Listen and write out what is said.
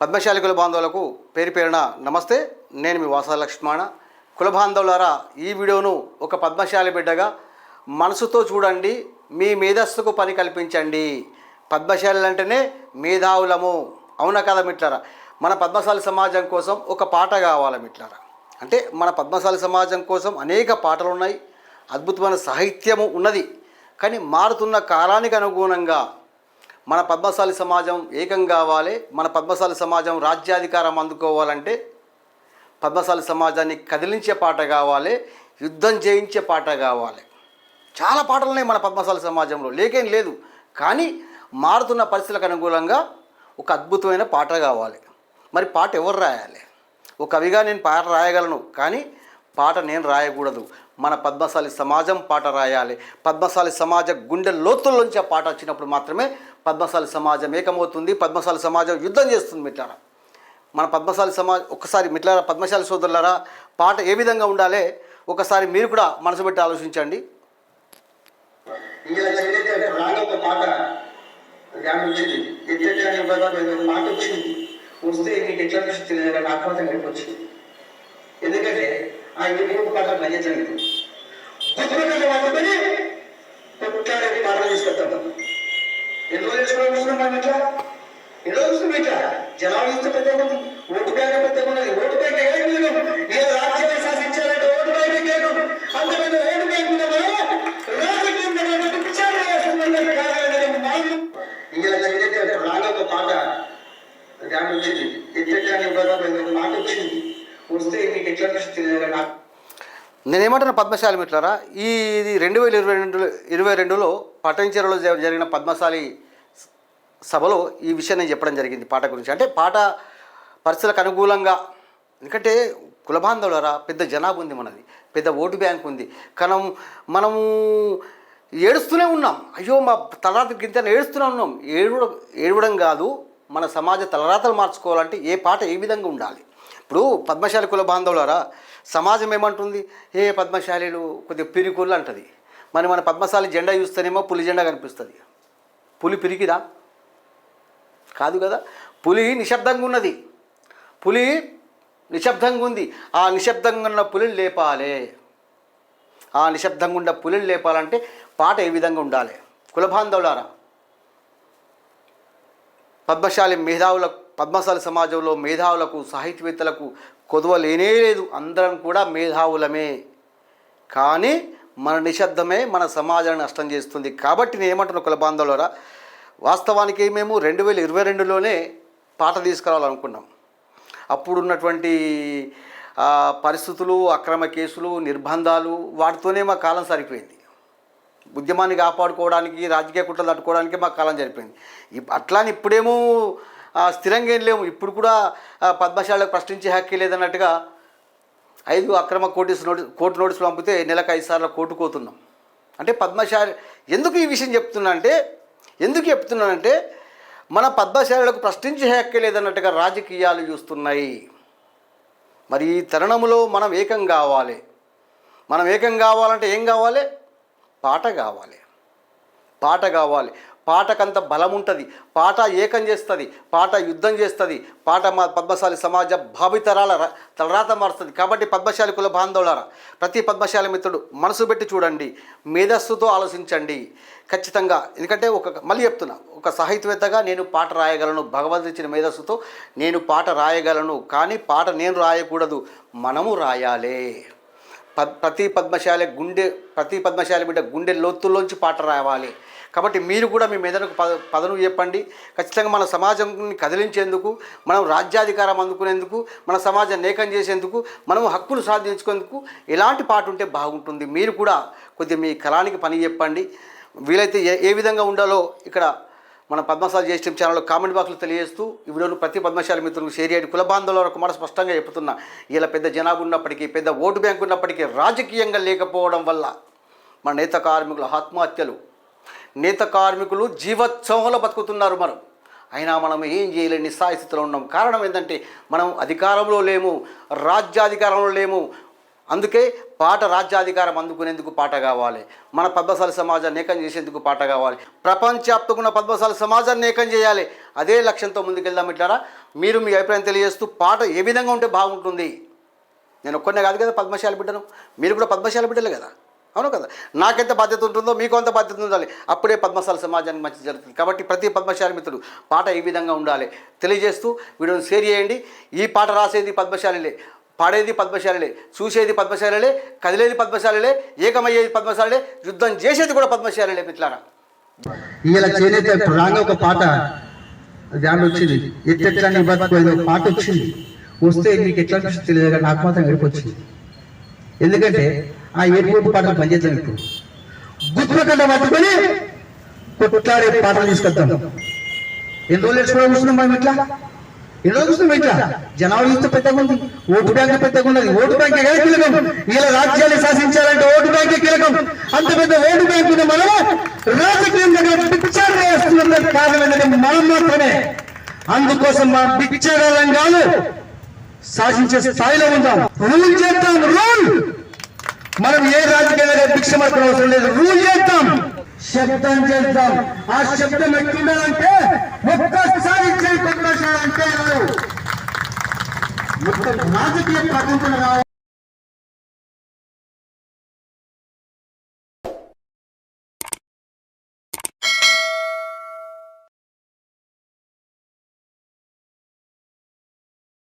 పద్మశాలి కుల బాంధవులకు పేరు పేరున నమస్తే. నేను మీ వాసాల లక్ష్మణ. కుల బాంధవులారా, ఈ వీడియోను ఒక పద్మశాలి బిడ్డగా మనసుతో చూడండి, మీ మేధస్సుకు పని కల్పించండి. పద్మశాలి అంటేనే మేధావులము, అవునా కదా మిట్లారా? మన పద్మశాలి సమాజం కోసం ఒక పాట కావాలి మిట్లారా. అంటే మన పద్మశాలి సమాజం కోసం అనేక పాటలు ఉన్నాయి, అద్భుతమైన సాహిత్యము ఉన్నది. కానీ మారుతున్న కాలానికి అనుగుణంగా మన పద్మశాలి సమాజం ఏకం కావాలి. మన పద్మశాలి సమాజం రాజ్యాధికారం అందుకోవాలంటే పద్మశాలి సమాజాన్ని కదిలించే పాట కావాలి, యుద్ధం చేయించే పాట కావాలి. చాలా పాటలు ఉన్నాయి మన పద్మశాలి సమాజంలో, లేకేం లేదు. కానీ మారుతున్న పరిస్థితులకు అనుగుణంగా ఒక అద్భుతమైన పాట కావాలి. మరి పాట ఎవరు రాయాలి? ఒక కవిగా నేను పాట రాయగలను, కానీ పాట నేను రాయకూడదు. మన పద్మశాలి సమాజం పాట రాయాలి. పద్మశాలి సమాజ గుండె లోతుల్లోంచి ఆ పాట వచ్చినప్పుడు మాత్రమే పద్మశాలి సమాజం ఏకమవుతుంది, పద్మశాలి సమాజం యుద్ధం చేస్తుంది. మిట్లారా, మన పద్మశాలి సమాజం ఒక్కసారి మిట్లారా, పద్మశాలి సోదరులారా, పాట ఏ విధంగా ఉండాలి ఒకసారి మీరు కూడా మనసు పెట్టి ఆలోచించండి. వస్తే మీకు ఎట్లా అనిపిస్తుంది? ఆక్రమణ వచ్చింది. ఎందుకంటే ఆ యూట్యూబ్ పాట నయ్యించండి వాళ్ళని కొట్లాడే పాటలు తీసుకొస్తాం. ఎన్ని రోజులు చూసుకున్నాం మనం ఇట్లా, ఎన్ని రోజులు చూస్తున్నాం ఇట్లా. జనాలు ఇస్తే పెద్దగా ఉంది, ఓటు బ్యాంక్ పెద్దగా ఉన్నది. ఓటు బ్యాంక్ ఏ రాజ్యాన్ని శాసించాలంటే ఓటు బ్యాంక్ లేదు. అంత పెద్ద ఓటు బ్యాంక్ ఉన్న రాజకీయం రాగొక పాట దాని వచ్చింది. ఎట్లా మాట వచ్చింది. వస్తే మీకు ఎట్లా అనిపిస్తుంది? నాకు నేనేమంటున్నా పద్మశాలి మిట్లారా, ఇది 2022లో పట్టణచెరువులో జరిగిన పద్మశాలి సభలో ఈ విషయం నేను చెప్పడం జరిగింది పాట గురించి. అంటే పాట పరిస్థితులకు అనుకూలంగా, ఎందుకంటే కులబాంధవులరా పెద్ద జనాభా ఉంది, మనది పెద్ద ఓటు బ్యాంక్ ఉంది. మనము ఏడుస్తూనే ఉన్నాం. అయ్యో మా తలరాత గింత ఏడుస్తూనే ఉన్నాం. ఏడవడం కాదు, మన సమాజ తలరాతలు మార్చుకోవాలంటే ఏ పాట ఏ విధంగా ఉండాలి. ఇప్పుడు పద్మశాలి కుల బాంధవులారా, సమాజం ఏమంటుంది? ఏ పద్మశాలీలు కొద్దిగా పిరికుళ్ళు అంటుంది. మరి మన పద్మశాలి జెండా చూస్తేనేమో పులి జెండా కనిపిస్తుంది. పులి పిరికిదా? కాదు కదా. పులి నిశ్శబ్దంగా ఉన్నది, పులి నిశ్శబ్దంగా ఉంది. ఆ నిశ్శబ్దంగా ఉన్న పులిని లేపాలి. ఆ నిశ్శబ్దంగా ఉన్న పులిని లేపాలంటే పాట ఏ విధంగా ఉండాలి? కుల బాంధవులారా, పద్మశాలి సమాజంలో మేధావులకు, సాహిత్యవేత్తలకు కొదువ లేనే లేదు. అందరం కూడా మేధావులమే. కానీ మన నిశ్శబ్దమే మన సమాజాన్ని నష్టం చేస్తుంది. కాబట్టి నేను ఏమంటున్నా కుల బాంధవులారా, వాస్తవానికి మేము 2022లోనే పాట తీసుకురావాలనుకున్నాం. అప్పుడున్నటువంటి పరిస్థితులు, అక్రమ కేసులు, నిర్బంధాలు, వాటితోనే మా కాలం సరిపోయింది. ఉద్యమాన్ని కాపాడుకోవడానికి, రాజకీయ కుట్రలు తట్టుకోవడానికి మా కాలం సరిపోయింది. అట్లాని ఇప్పుడేమో స్థిరంగా ఏం లేము. ఇప్పుడు కూడా పద్మశాలకు ప్రశ్నించే హక్కు లేదన్నట్టుగా 5 అక్రమ కోర్టు నోటీసులు పంపితే నెలకు 5 సార్లు కోర్టుకు పోతున్నాం. అంటే పద్మశాలి ఎందుకు ఈ విషయం చెప్తున్నానంటే మన పద్మశాలకు ప్రశ్నించే హక్కు లేదన్నట్టుగా రాజకీయాలు చూస్తున్నాయి. మరి ఈ తరుణంలో మనం ఏకం కావాలి. మనం ఏకం కావాలంటే ఏం కావాలి? పాట కావాలి. పాటకంత బలం ఉంటుంది. పాట ఏకం చేస్తుంది, పాట యుద్ధం చేస్తుంది, పాట మా పద్మశాలి సమాజ భావితరాల తలరాత మారుస్తుంది. కాబట్టి పద్మశాలి కుల బాంధవులారా, ప్రతి పద్మశాలి మిత్రుడు మనసు పెట్టి చూడండి, మేధస్సుతో ఆలోచించండి ఖచ్చితంగా. ఎందుకంటే మళ్ళీ చెప్తున్నా, ఒక సాహిత్యవేత్తగా నేను పాట రాయగలను, భగవంతుడు ఇచ్చిన మేధస్సుతో నేను పాట రాయగలను. కానీ పాట నేను రాయకూడదు, మనము రాయాలి. ప్రతి పద్మశాలి బిడ్డ గుండె లోతుల్లోంచి పాట రావాలి. కాబట్టి మీరు కూడా మీ మెదడుకు పదను చెప్పండి. ఖచ్చితంగా మన సమాజాన్ని కదిలించేందుకు, మనం రాజ్యాధికారం అందుకునేందుకు, మన సమాజాన్ని ఏకం చేసేందుకు, మనం హక్కులు సాధించుకునేందుకు ఎలాంటి పాట ఉంటే బాగుంటుంది? మీరు కూడా కొద్దిగా మీ కళానికి పని చెప్పండి. వీలైతే ఏ విధంగా ఉండాలో ఇక్కడ మన పద్మశాలి జ్యేష్ఠం ఛానల్లో కామెంట్ బాక్స్లో తెలియజేస్తూ ఈ వీడియోను ప్రతి పద్మశాలి మిత్రులకు షేర్ చేయండి. కుల బాంధవులకు మాట స్పష్టంగా చెప్తున్నా, ఇలా పెద్ద జనాభా ఉన్నప్పటికీ, పెద్ద ఓటు బ్యాంకు ఉన్నప్పటికీ, రాజకీయంగా లేకపోవడం వల్ల మన నేత కార్మికుల ఆత్మహత్యలు, నేత కార్మికులు జీవోత్సవంలో బతుకుతున్నారు. అయినా మనం ఏం చేయలేని నిస్సాయ స్థితిలో ఉన్నాం. కారణం ఏంటంటే మనం అధికారంలో లేము, రాజ్యాధికారంలో లేము. అందుకే పాట రాజ్యాధికారం అందుకునేందుకు పాట కావాలి. మన పద్మశాలి సమాజాన్ని ఏకం చేసేందుకు పాట కావాలి. ప్రపంచవ్యాప్తంగా ఉన్న పద్మశాలి సమాజాన్ని ఏకం చేయాలి. అదే లక్ష్యంతో ముందుకెళ్దాం. ఇట్లారా మీరు మీ అభిప్రాయం తెలియజేస్తూ పాట ఏ విధంగా ఉంటే బాగుంటుంది. నేను ఒక్కనే కాదు కదా పద్మశాలి బిడ్డను, మీరు కూడా పద్మశాలి బిడ్డలే కదా, అవును కదా. నాకెంత బాధ్యత ఉంటుందో మీకు అంత బాధ్యత ఉండాలి. అప్పుడే పద్మశాలి సమాజానికి మంచి జరుగుతుంది. కాబట్టి ప్రతి పద్మశాలి మిత్రుడు పాట ఈ విధంగా ఉండాలి తెలియజేస్తూ వీడియోని షేర్ చేయండి. ఈ పాట రాసేది పద్మశాలిలే, పాడేది పద్మశాలిలే, చూసేది పద్మశాలిలే, కదిలేది పద్మశాలిలే, ఏకమయ్యేది పద్మశాలిలే, యుద్ధం చేసేది కూడా పద్మశాలిలే మిత్రులారా. ఇలా చేనేత ఇప్పుడు రాగా ఒక పాట దాంట్లో వచ్చింది, ఎట్లా నీ బతుకు పాట వచ్చింది. వస్తే మీకు ఎట్లా అనిపిస్తుంది తెలియదు కానీ నాకు మాత్రం ఏడుపు వచ్చింది. ఎందుకంటే ఆ ఏడుపు పాటలు పనిచేద్దాం. ఇప్పుడు గుర్తుపట్ట పట్టుకొని కొట్లాడే పాటలు తీసుకొద్దాం. ఎన్ని రోజులు నేర్చుకోవడం కూర్చున్నాం మనం ఇట్లా, ఎన్ని రోజులు కూర్చున్నాం ఇట్లా. జనాలు చూస్తే పెద్దగా ఉంది, ఓటు బ్యాంక్ పెద్దగా ఉన్నది. ఓటు బ్యాంక్ కదా కీలకం. ఇలా రాజ్యాన్ని శాసించాలంటే ఓటు బ్యాంకే కీలకం. అంత పెద్ద ఓటు బ్యాంక్ ఉన్న మనం రాజకీయం దగ్గర పిక్చర్ వేస్తున్నందుకు కారణం ఏంటంటే మనం మాత్రమే. అందుకోసం మా పిక్చర్ రంగాలు శాసించే స్థాయిలో ఉందాం. రూల్ చేద్దాం, రూల్. మనం ఏ రాజకీయాలుగా భిక్ష మాత్రం అవసరం లేదు, రూల్ చేద్దాం, శబ్దం చేద్దాం. ఆ శబ్దం ఎట్లుండాలంటే ఒక్కసారి చేయాలంటే మొత్తం రాజకీయ ప్రపంచంలో